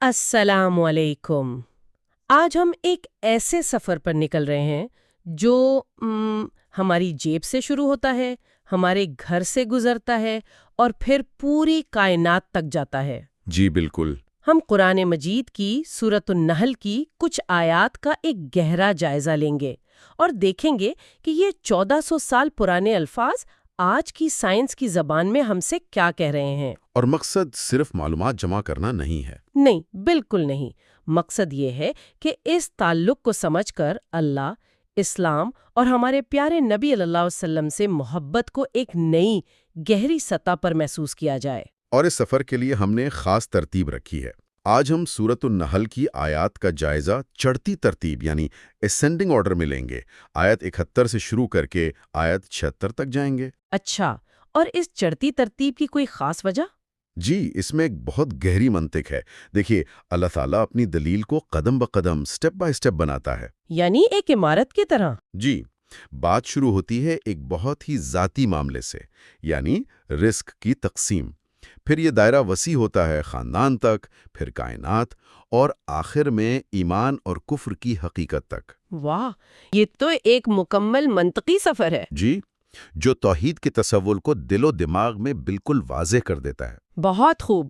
السلام علیکم۔ آج ہم ایک ایسے سفر پر نکل رہے ہیں جو ہماری جیب سے شروع ہوتا ہے، ہمارے گھر سے گزرتا ہے اور پھر پوری کائنات تک جاتا ہے۔ جی بالکل۔ ہم قرآن مجید کی سورۃ النحل کی کچھ آیات کا ایک گہرا جائزہ لیں گے اور دیکھیں گے کہ یہ 1400 سال پرانے الفاظ آج کی سائنس کی زبان میں ہم سے کیا کہہ رہے ہیں۔ اور مقصد صرف معلومات جمع کرنا نہیں ہے۔ نہیں، بالکل نہیں۔ مقصد یہ ہے کہ اس تعلق کو سمجھ کر اللہ، اسلام اور ہمارے پیارے نبی صلی اللہ علیہ وسلم سے محبت کو ایک نئی گہری سطح پر محسوس کیا جائے۔ اور اس سفر کے لیے ہم نے خاص ترتیب رکھی ہے۔ آج ہم سورۃ النحل کی آیات کا جائزہ چڑھتی ترتیب یعنی اسینڈنگ آرڈر میں لیں گے۔ آیت 71 سے شروع کر کے آیت 76 تک جائیں گے۔ اچھا، اور اس چڑھتی ترتیب کی کوئی خاص وجہ؟ جی، اس میں ایک بہت گہری منطق ہے۔ دیکھیے، اللہ تعالیٰ اپنی دلیل کو قدم بقدم سٹیپ بائی سٹیپ بناتا ہے۔ یعنی ایک عمارت کی طرح؟ جی، بات شروع ہوتی ہے ایک بہت ہی ذاتی معاملے سے، یعنی رزق کی تقسیم۔ پھر یہ دائرہ وسیع ہوتا ہے خاندان تک، پھر کائنات، اور آخر میں ایمان اور کفر کی حقیقت تک۔ واہ، یہ تو ایک مکمل منطقی سفر ہے۔ جی، جو توحید کے تصور کو دل و دماغ میں بالکل واضح کر دیتا ہے۔ بہت خوب۔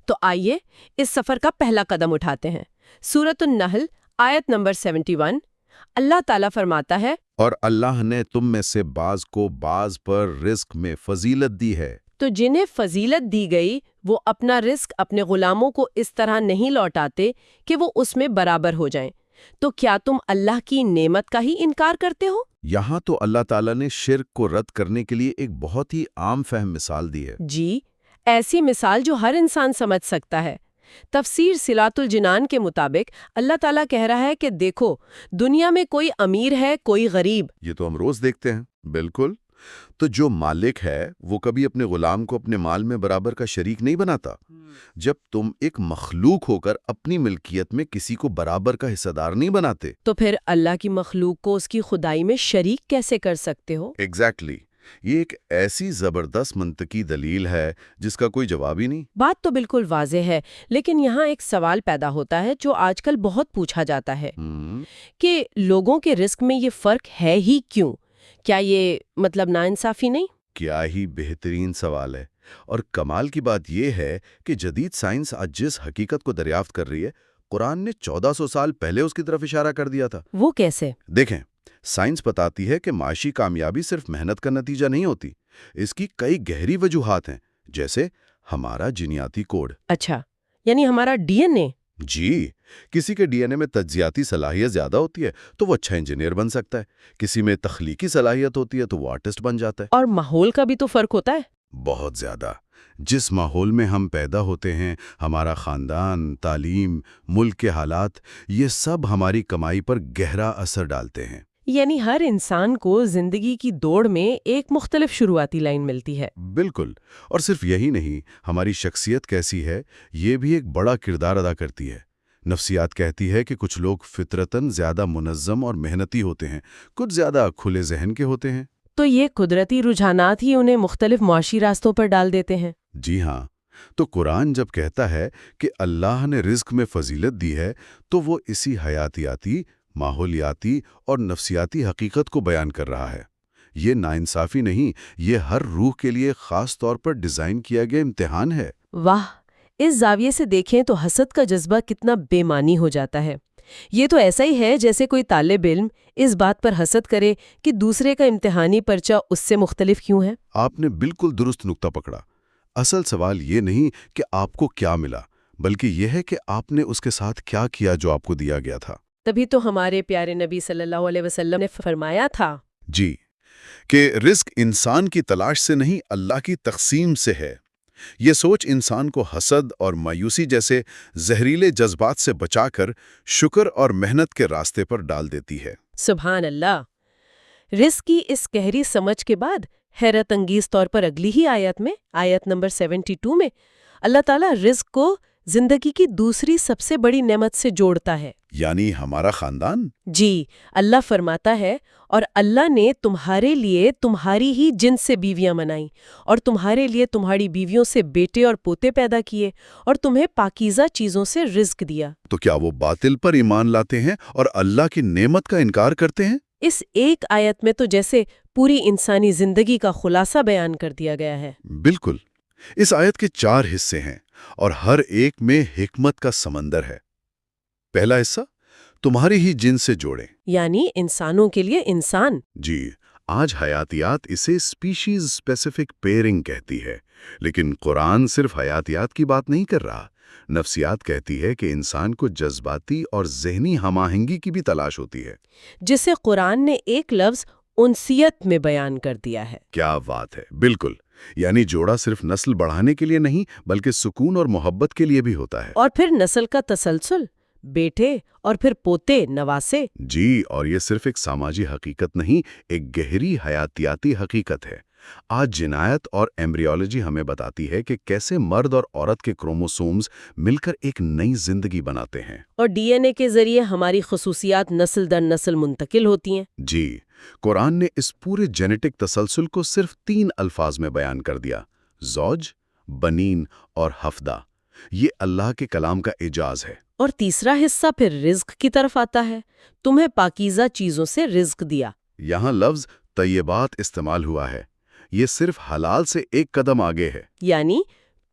تو آئیے اس سفر کا پہلا قدم اٹھاتے ہیں۔ سورۃ النحل آیت نمبر 71، اللہ تعالیٰ فرماتا ہے، اور اللہ نے تم میں سے بعض کو بعض پر رزق میں فضیلت دی ہے۔ تو جنہیں فضیلت دی گئی وہ اپنا رزق اپنے غلاموں کو اس طرح نہیں لوٹاتے کہ وہ اس میں برابر ہو جائیں۔ تو کیا تم اللہ کی نعمت کا ہی انکار کرتے ہو؟ یہاں تو اللہ تعالیٰ نے شرک کو رد کرنے کے لیے ایک بہت ہی عام فہم مثال دی ہے۔ جی، ایسی مثال جو ہر انسان سمجھ سکتا ہے۔ تفسیر صلاۃ الجنان کے مطابق اللہ تعالیٰ کہہ رہا ہے کہ دیکھو، دنیا میں کوئی امیر ہے، کوئی غریب۔ یہ تو ہم روز دیکھتے ہیں۔ بالکل۔ تو جو مالک ہے وہ کبھی اپنے غلام کو اپنے مال میں برابر کا شریک نہیں بناتا۔ جب تم ایک مخلوق ہو کر اپنی ملکیت میں کسی کو برابر کا حصہ دار نہیں بناتے، تو پھر اللہ کی مخلوق کو اس کی خدائی میں شریک کیسے کر سکتے ہو؟ ایگزیکٹلی۔ یہ ایک ایسی زبردست منطقی دلیل ہے جس کا کوئی جواب ہی نہیں۔ بات تو بالکل واضح ہے، لیکن یہاں ایک سوال پیدا ہوتا ہے جو آج کل بہت پوچھا جاتا ہے کہ لوگوں کے رزق میں یہ فرق ہے ہی کیوں؟ کیا یہ مطلب ناانصافی نہیں؟ کیا ہی بہترین سوال ہے۔ اور کمال کی بات یہ ہے کہ جدید سائنس آج جس حقیقت کو دریافت کر رہی ہے، قرآن نے 1400 سال پہلے اس کی طرف اشارہ کر دیا تھا۔ وہ کیسے؟ دیکھیں، سائنس بتاتی ہے کہ معاشی کامیابی صرف محنت کا نتیجہ نہیں ہوتی۔ اس کی کئی گہری وجوہات ہیں، جیسے ہمارا جینیاتی کوڈ۔ اچھا، یعنی ہمارا ڈی این اے؟ جی، کسی کے ڈی این اے میں تجزیاتی صلاحیت زیادہ ہوتی ہے تو وہ اچھا انجینئر بن سکتا ہے، کسی میں تخلیقی صلاحیت ہوتی ہے تو وہ آرٹسٹ بن جاتا ہے۔ اور ماحول کا بھی تو فرق ہوتا ہے۔ بہت زیادہ۔ جس ماحول میں ہم پیدا ہوتے ہیں، ہمارا خاندان، تعلیم، ملک کے حالات، یہ سب ہماری کمائی پر گہرا اثر ڈالتے ہیں۔ یعنی ہر انسان کو زندگی کی دوڑ میں ایک مختلف شروعاتی لائن ملتی ہے۔ بالکل۔ اور صرف یہی نہیں، ہماری شخصیت کیسی ہے یہ بھی ایک بڑا کردار ادا کرتی ہے۔ نفسیات کہتی ہے کہ کچھ لوگ فطرتاً زیادہ منظم اور محنتی ہوتے ہیں، کچھ زیادہ کھلے ذہن کے ہوتے ہیں۔ تو یہ قدرتی رجحانات ہی انہیں مختلف معاشی راستوں پر ڈال دیتے ہیں۔ جی ہاں۔ تو قرآن جب کہتا ہے کہ اللہ نے رزق میں فضیلت دی ہے تو وہ اسی حیاتیاتی، ماحولیاتی اور نفسیاتی حقیقت کو بیان کر رہا ہے۔ یہ ناانصافی نہیں، یہ ہر روح کے لیے خاص طور پر ڈیزائن کیا گیا امتحان ہے۔ واہ، اس زاویے سے دیکھیں تو حسد کا جذبہ کتنا بے معنی ہو جاتا ہے۔ یہ تو ایسا ہی ہے جیسے کوئی طالب علم اس بات پر حسد کرے کہ دوسرے کا امتحانی پرچہ اس سے مختلف کیوں ہے۔ آپ نے بالکل درست نقطہ پکڑا۔ اصل سوال یہ نہیں کہ آپ کو کیا ملا، بلکہ یہ ہے کہ آپ نے اس کے ساتھ کیا کیا جو آپ کو دیا گیا تھا۔ تبھی تو ہمارے پیارے نبی صلی اللہ علیہ وسلم نے فرمایا تھا، جی، کہ رزق انسان کی تلاش سے نہیں، اللہ کی تقسیم سے ہے۔ یہ سوچ انسان کو حسد اور مایوسی جیسے زہریلے جذبات سے بچا کر شکر اور محنت کے راستے پر ڈال دیتی ہے۔ سبحان اللہ۔ رزق کی اس گہری سمجھ کے بعد حیرت انگیز طور پر اگلی ہی آیت میں، آیت نمبر 72 میں، اللہ تعالیٰ رزق کو زندگی کی دوسری سب سے بڑی نعمت سے جوڑتا ہے۔ یعنی ہمارا خاندان؟ جی، اللہ فرماتا ہے اور اللہ نے تمہارے لیے تمہاری ہی جنس سے بیویاں بنائیں اور تمہارے لیے تمہاری بیویوں سے بیٹے اور پوتے پیدا کیے اور تمہیں پاکیزہ چیزوں سے رزق دیا۔ تو کیا وہ باطل پر ایمان لاتے ہیں اور اللہ کی نعمت کا انکار کرتے ہیں؟ اس ایک آیت میں تو جیسے پوری انسانی زندگی کا خلاصہ بیان کر دیا گیا ہے۔ بالکل۔ اس آیت کے 4 حصے ہیں اور ہر ایک میں حکمت کا سمندر ہے۔ پہلا حصہ، تمہاری ہی جنس سے جوڑیں، یعنی انسانوں کے لیے انسان۔ جی، آج حیاتیات اسے اسپیشیز اسپیسیفک پیئرنگ کہتی ہے، لیکن قرآن صرف حیاتیات کی بات نہیں کر رہا۔ نفسیات کہتی ہے کہ انسان کو جذباتی اور ذہنی ہم آہنگی کی بھی تلاش ہوتی ہے، جسے قرآن نے ایک لفظ انسیت میں بیان کر دیا ہے۔ کیا بات ہے، بالکل۔ یعنی جوڑا صرف نسل بڑھانے کے لیے نہیں بلکہ سکون اور محبت کے لیے بھی ہوتا ہے۔ اور پھر نسل کا تسلسل، بیٹے اور پھر پوتے نواسے۔ جی، اور یہ صرف ایک سماجی حقیقت نہیں، ایک گہری حیاتیاتی حقیقت ہے۔ آج جنایت اور ایمبریولوجی ہمیں بتاتی ہے کہ کیسے مرد اور عورت کے کروموسومز مل کر ایک نئی زندگی بناتے ہیں، اور ڈی این اے کے ذریعے ہماری خصوصیات نسل در نسل منتقل ہوتی ہیں۔ جی، قرآن نے اس پورے جینیٹک تسلسل کو صرف 3 الفاظ میں بیان کر دیا: زوج، بنین اور حفدہ۔ یہ اللہ کے کلام کا اعجاز ہے۔ اور تیسرا حصہ پھر رزق کی طرف آتا ہے، تمہیں پاکیزہ چیزوں سے رزق دیا۔ یہاں لفظ طیبات استعمال ہوا ہے، یہ صرف حلال سے ایک قدم آگے ہے، یعنی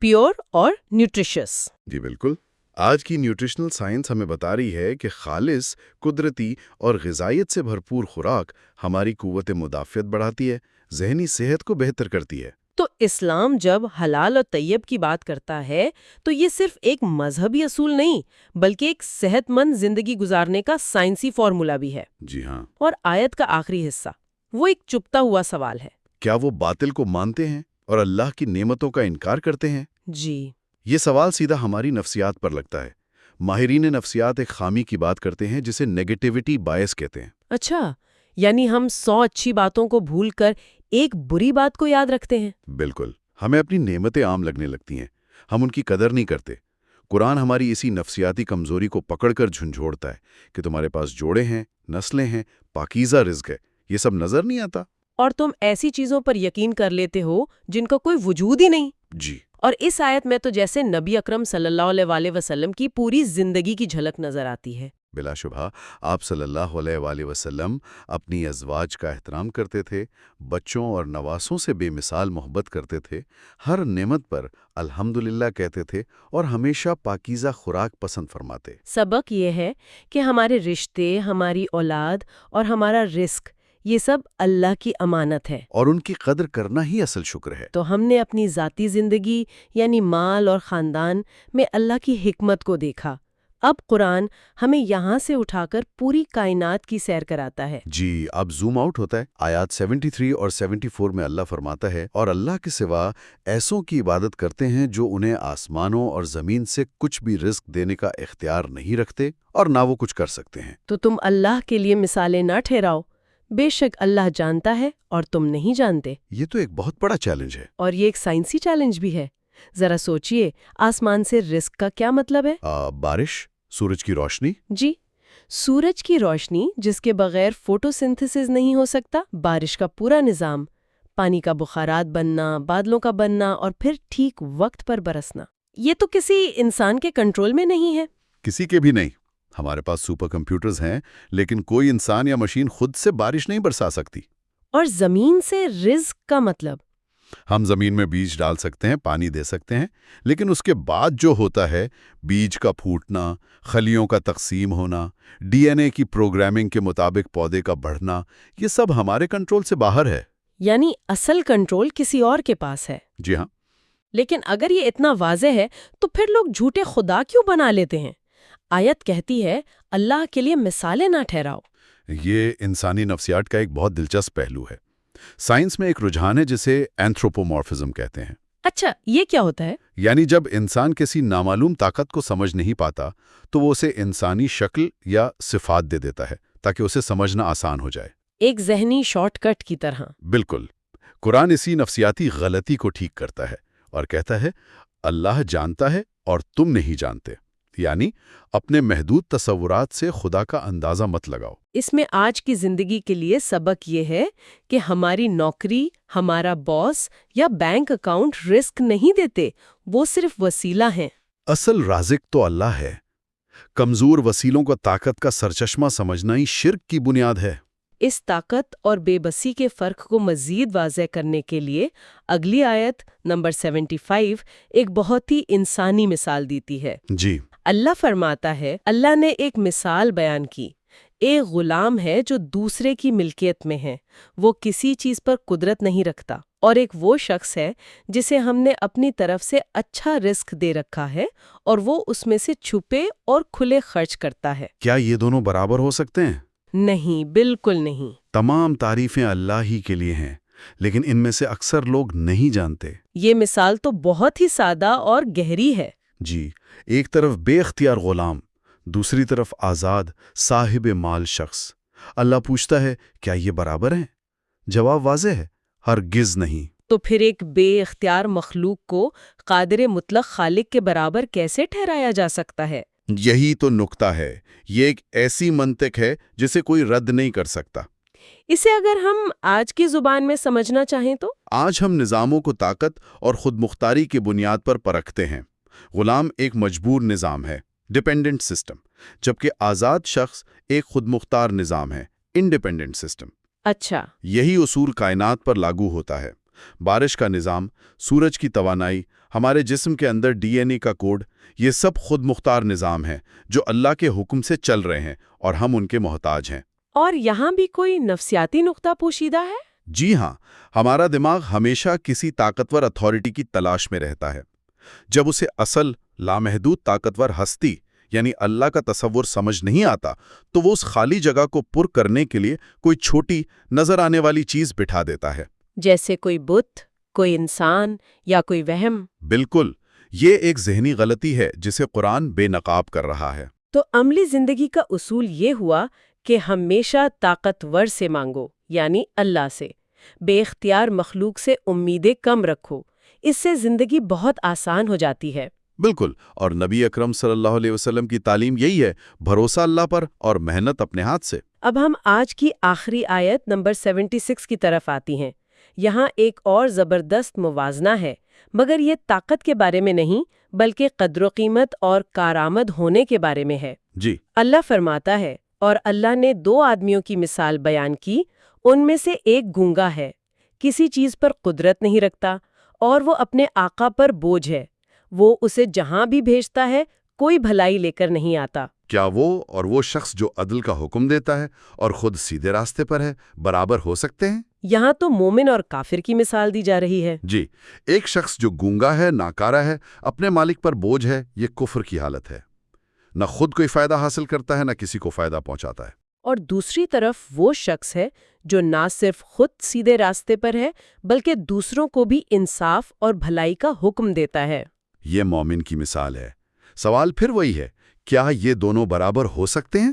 پیور اور نیوٹریشس۔ جی بالکل۔ آج کی نیوٹریشنل سائنس ہمیں بتا رہی ہے کہ خالص، قدرتی اور غذائیت سے بھرپور خوراک ہماری قوت مدافعت بڑھاتی ہے، ذہنی صحت کو بہتر کرتی ہے۔ تو اسلام جب حلال اور طیب کی بات کرتا ہے تو یہ صرف ایک مذہبی اصول نہیں بلکہ ایک صحت مند زندگی گزارنے کا سائنسی فارمولا بھی ہے۔ جی ہاں۔ اور آیت کا آخری حصہ وہ ایک چپتا ہوا سوال ہے۔ کیا وہ باطل کو مانتے ہیں اور اللہ کی نعمتوں کا انکار کرتے ہیں؟ جی، یہ سوال سیدھا ہماری نفسیات پر لگتا ہے۔ ماہرین نفسیات ایک خامی کی بات کرتے ہیں جسے نیگیٹیوٹی بائس کہتے ہیں۔ اچھا، یعنی ہم 100 اچھی باتوں کو بھول کر ایک بری بات کو یاد رکھتے ہیں۔ بالکل، ہمیں اپنی نعمتیں عام لگنے لگتی ہیں، ہم ان کی قدر نہیں کرتے۔ قرآن ہماری اسی نفسیاتی کمزوری کو پکڑ کر جھنجھوڑتا ہے کہ تمہارے پاس جوڑے ہیں، نسلیں ہیں، پاکیزہ رزق ہے، یہ سب نظر نہیں آتا؟ اور تم ایسی چیزوں پر یقین کر لیتے ہو جن کا کوئی وجود ہی نہیں۔ جی، اور اس آیت میں تو جیسے نبی اکرم صلی اللہ علیہ وسلم کی پوری زندگی کی جھلک نظر آتی ہے۔ بلا شبہ آپ صلی اللہ علیہ وآلہ وسلم اپنی ازواج کا احترام کرتے تھے، بچوں اور نواسوں سے بے مثال محبت کرتے تھے، ہر نعمت پر الحمدللہ کہتے تھے اور ہمیشہ پاکیزہ خوراک پسند فرماتے۔ سبق یہ ہے کہ ہمارے رشتے، ہماری اولاد اور ہمارا رزق یہ سب اللہ کی امانت ہے، اور ان کی قدر کرنا ہی اصل شکر ہے۔ تو ہم نے اپنی ذاتی زندگی یعنی مال اور خاندان میں اللہ کی حکمت کو دیکھا۔ اب قرآن ہمیں یہاں سے اٹھا کر پوری کائنات کی سیر کراتا ہے۔ جی، اب زوم آؤٹ ہوتا ہے۔ آیات 73 اور 74 میں اللہ فرماتا ہے، اور اللہ کے سوا ایسوں کی عبادت کرتے ہیں جو انہیں آسمانوں اور زمین سے کچھ بھی رزق دینے کا اختیار نہیں رکھتے اور نہ وہ کچھ کر سکتے ہیں۔ تو تم اللہ کے لیے مثالیں نہ ٹھہراؤ، بے شک اللہ جانتا ہے اور تم نہیں جانتے۔ یہ تو ایک بہت بڑا چیلنج ہے۔ اور یہ ایک سائنسی چیلنج بھی ہے۔ ذرا سوچئے، آسمان سے رزق کا کیا مطلب ہے؟ بارش، سورج کی روشنی۔ جی، سورج کی روشنی جس کے بغیر فوٹو سنتھسس نہیں ہو سکتا، بارش کا پورا نظام، پانی کا بخارات بننا، بادلوں کا بننا اور پھر ٹھیک وقت پر برسنا، یہ تو کسی انسان کے کنٹرول میں نہیں ہے۔ کسی کے بھی نہیں۔ ہمارے پاس سپر کمپیوٹرز ہیں، لیکن کوئی انسان یا مشین خود سے بارش نہیں برسا سکتی۔ اور زمین سے رزق کا مطلب؟ ہم زمین میں بیج ڈال سکتے ہیں، پانی دے سکتے ہیں، لیکن اس کے بعد جو ہوتا ہے، بیج کا پھوٹنا، خلیوں کا تقسیم ہونا، ڈی این اے کی پروگرامنگ کے مطابق پودے کا بڑھنا، یہ سب ہمارے کنٹرول سے باہر ہے۔ یعنی اصل کنٹرول کسی اور کے پاس ہے۔ جی ہاں۔ لیکن اگر یہ اتنا واضح ہے تو پھر لوگ جھوٹے خدا کیوں بنا لیتے ہیں؟ آیت کہتی ہے اللہ کے لیے مثالیں نہ ٹھہراؤ۔ یہ انسانی نفسیات کا ایک بہت دلچسپ پہلو ہے۔ سائنس میں ایک رجحان ہے جسے اینتھروپومورفزم کہتے ہیں۔ اچھا، یہ کیا ہوتا ہے؟ یعنی جب انسان کسی نامعلوم طاقت کو سمجھ نہیں پاتا تو وہ اسے انسانی شکل یا صفات دے دیتا ہے تاکہ اسے سمجھنا آسان ہو جائے۔ ایک ذہنی شارٹ کٹ کی طرح۔ بالکل۔ قرآن اسی نفسیاتی غلطی کو ٹھیک کرتا ہے اور کہتا ہے اللہ جانتا ہے اور تم نہیں جانتے۔ یعنی اپنے محدود تصورات سے خدا کا اندازہ مت لگاؤ۔ اس میں آج کی زندگی کے لیے سبق یہ ہے کہ ہماری نوکری، ہمارا باس یا بینک اکاؤنٹ رزق نہیں دیتے، وہ صرف وسیلہ ہیں۔ اصل رازق تو اللہ ہے۔ کمزور وسیلوں کو طاقت کا سرچشمہ سمجھنا ہی شرک کی بنیاد ہے۔ اس طاقت اور بے بسی کے فرق کو مزید واضح کرنے کے لیے اگلی آیت نمبر 75 ایک بہت ہی انسانی مثال دیتی ہے۔ جی، اللہ فرماتا ہے، اللہ نے ایک مثال بیان کی، ایک غلام ہے جو دوسرے کی ملکیت میں ہے، وہ کسی چیز پر قدرت نہیں رکھتا، اور ایک وہ شخص ہے جسے ہم نے اپنی طرف سے اچھا رزق دے رکھا ہے اور وہ اس میں سے چھپے اور کھلے خرچ کرتا ہے۔ کیا یہ دونوں برابر ہو سکتے ہیں؟ نہیں، بالکل نہیں۔ تمام تعریفیں اللہ ہی کے لیے ہیں، لیکن ان میں سے اکثر لوگ نہیں جانتے۔ یہ مثال تو بہت ہی سادہ اور گہری ہے۔ جی، ایک طرف بے اختیار غلام، دوسری طرف آزاد صاحب مال شخص۔ اللہ پوچھتا ہے، کیا یہ برابر ہیں؟ جواب واضح ہے، ہرگز نہیں۔ تو پھر ایک بے اختیار مخلوق کو قادر مطلق خالق کے برابر کیسے ٹھہرایا جا سکتا ہے؟ یہی تو نکتہ ہے۔ یہ ایک ایسی منطق ہے جسے کوئی رد نہیں کر سکتا۔ اسے اگر ہم آج کی زبان میں سمجھنا چاہیں تو آج ہم نظاموں کو طاقت اور خود مختاری کی بنیاد پر پرکھتے ہیں۔ غلام ایک مجبور نظام ہے، ڈیپینڈنٹ سسٹم، جبکہ آزاد شخص ایک خود مختار نظام ہے، انڈیپینڈنٹ سسٹم۔ اچھا، یہی اصول کائنات پر لاگو ہوتا ہے۔ بارش کا نظام، سورج کی توانائی، ہمارے جسم کے اندر ڈی این اے کا کوڈ، یہ سب خود مختار نظام ہیں جو اللہ کے حکم سے چل رہے ہیں اور ہم ان کے محتاج ہیں۔ اور یہاں بھی کوئی نفسیاتی نقطہ پوشیدہ ہے؟ جی ہاں، ہمارا دماغ ہمیشہ کسی طاقتور اتھارٹی کی تلاش میں رہتا ہے۔ جب اسے اصل لامحدود طاقتور ہستی یعنی اللہ کا تصور سمجھ نہیں آتا تو وہ اس خالی جگہ کو پر کرنے کے لیے کوئی چھوٹی نظر آنے والی چیز بٹھا دیتا ہے، جیسے کوئی بت، کوئی انسان یا کوئی وہم۔ بالکل، یہ ایک ذہنی غلطی ہے جسے قرآن بے نقاب کر رہا ہے۔ تو عملی زندگی کا اصول یہ ہوا کہ ہمیشہ طاقتور سے مانگو، یعنی اللہ سے۔ بے اختیار مخلوق سے امیدیں کم رکھو، اس سے زندگی بہت آسان ہو جاتی ہے۔ بالکل، اور نبی اکرم صلی اللہ علیہ وسلم کی تعلیم یہی ہے، بھروسہ اللہ پر اور محنت اپنے ہاتھ سے۔ اب ہم آج کی آخری آیت نمبر 76 کی طرف آتی ہیں۔ یہاں ایک اور زبردست موازنہ ہے، مگر یہ طاقت کے بارے میں نہیں بلکہ قدر و قیمت اور کارآمد ہونے کے بارے میں ہے۔ جی، اللہ فرماتا ہے، اور اللہ نے 2 آدمیوں کی مثال بیان کی، ان میں سے ایک گونگا ہے، کسی چیز پر قدرت نہیں رکھتا، اور وہ اپنے آقا پر بوجھ ہے، وہ اسے جہاں بھی بھیجتا ہے کوئی بھلائی لے کر نہیں آتا۔ کیا وہ اور وہ شخص جو عدل کا حکم دیتا ہے اور خود سیدھے راستے پر ہے برابر ہو سکتے ہیں؟ یہاں تو مومن اور کافر کی مثال دی جا رہی ہے۔ جی، ایک شخص جو گونگا ہے، ناکارہ ہے، اپنے مالک پر بوجھ ہے، یہ کفر کی حالت ہے۔ نہ خود کوئی فائدہ حاصل کرتا ہے، نہ کسی کو فائدہ پہنچاتا ہے۔ اور دوسری طرف وہ شخص ہے جو نہ صرف خود سیدھے راستے پر ہے بلکہ دوسروں کو بھی انصاف اور بھلائی کا حکم دیتا ہے۔ یہ مومن کی مثال ہے۔ سوال پھر وہی ہے، کیا یہ دونوں برابر ہو سکتے ہیں؟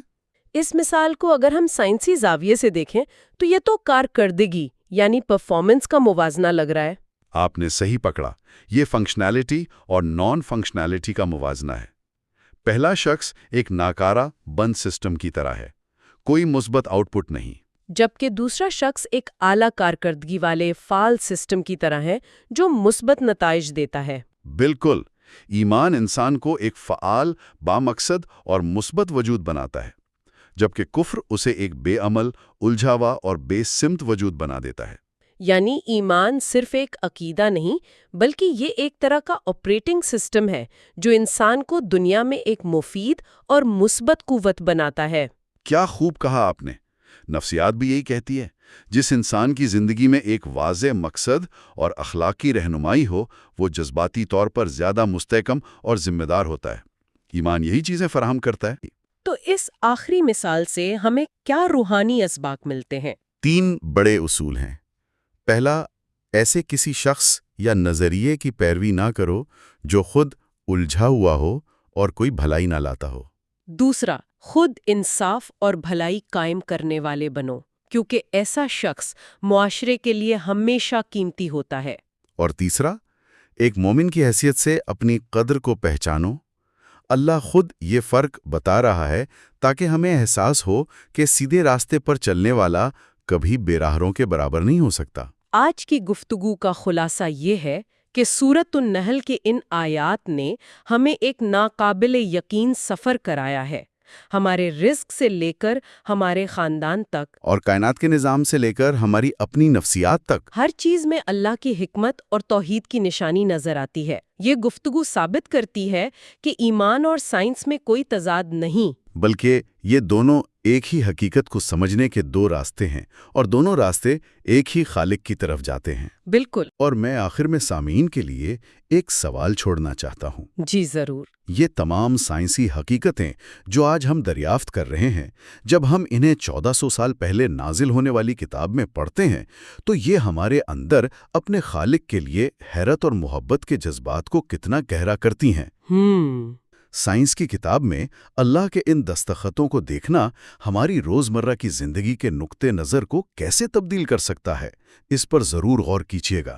اس مثال کو اگر ہم سائنسی زاویے سے دیکھیں تو یہ تو کارکردگی یعنی پرفارمنس کا موازنہ لگ رہا ہے۔ آپ نے صحیح پکڑا، یہ فنکشنالٹی اور نان فنکشنالٹی کا موازنہ ہے۔ پہلا شخص ایک ناکارہ بند سسٹم کی طرح ہے، کوئی مثبت آؤٹ پٹ نہیں، جبکہ دوسرا شخص ایک اعلیٰ کارکردگی والے فعال سسٹم کی طرح ہے جو مثبت نتائج دیتا ہے۔ بالکل، ایمان انسان کو ایک فعال، بامقصد اور مثبت وجود بناتا ہے، جبکہ کفر اسے ایک بے عمل، الجھا ہوا اور بے سمت وجود بنا دیتا ہے۔ یعنی ایمان صرف ایک عقیدہ نہیں بلکہ یہ ایک طرح کا آپریٹنگ سسٹم ہے جو انسان کو دنیا میں ایک مفید اور مثبت قوت بناتا ہے۔ کیا خوب کہا آپ نے۔ نفسیات بھی یہی کہتی ہے، جس انسان کی زندگی میں ایک واضح مقصد اور اخلاقی رہنمائی ہو، وہ جذباتی طور پر زیادہ مستحکم اور ذمہ دار ہوتا ہے۔ ایمان یہی چیزیں فراہم کرتا ہے۔ تو اس آخری مثال سے ہمیں کیا روحانی اسباق ملتے ہیں؟ 3 بڑے اصول ہیں۔ پہلا، ایسے کسی شخص یا نظریے کی پیروی نہ کرو جو خود الجھا ہوا ہو اور کوئی بھلائی نہ لاتا ہو۔ دوسرا، خود انصاف اور بھلائی قائم کرنے والے بنو، کیونکہ ایسا شخص معاشرے کے لیے ہمیشہ قیمتی ہوتا ہے۔ اور تیسرا، ایک مومن کی حیثیت سے اپنی قدر کو پہچانو، اللہ خود یہ فرق بتا رہا ہے تاکہ ہمیں احساس ہو کہ سیدھے راستے پر چلنے والا کبھی بے راہروں کے برابر نہیں ہو سکتا۔ آج کی گفتگو کا خلاصہ یہ ہے کہ سورۃ النحل کے ان آیات نے ہمیں ایک ناقابل یقین سفر کرایا ہے، ہمارے رزق سے لے کر ہمارے خاندان تک، اور کائنات کے نظام سے لے کر ہماری اپنی نفسیات تک، ہر چیز میں اللہ کی حکمت اور توحید کی نشانی نظر آتی ہے۔ یہ گفتگو ثابت کرتی ہے کہ ایمان اور سائنس میں کوئی تضاد نہیں، بلکہ یہ دونوں ایک ہی حقیقت کو سمجھنے کے دو راستے ہیں، اور دونوں راستے ایک ہی خالق کی طرف جاتے ہیں۔ بالکل۔ اور میں آخر میں سامعین کے لیے ایک سوال چھوڑنا چاہتا ہوں۔ جی ضرور۔ یہ تمام سائنسی حقیقتیں جو آج ہم دریافت کر رہے ہیں، جب ہم انہیں 1400 سال پہلے نازل ہونے والی کتاب میں پڑھتے ہیں تو یہ ہمارے اندر اپنے خالق کے لیے حیرت اور محبت کے جذبات کو کتنا گہرا کرتی ہیں۔ سائنس کی کتاب میں اللہ کے ان دستخطوں کو دیکھنا ہماری روزمرہ کی زندگی کے نقطہ نظر کو کیسے تبدیل کر سکتا ہے، اس پر ضرور غور کیجیے گا۔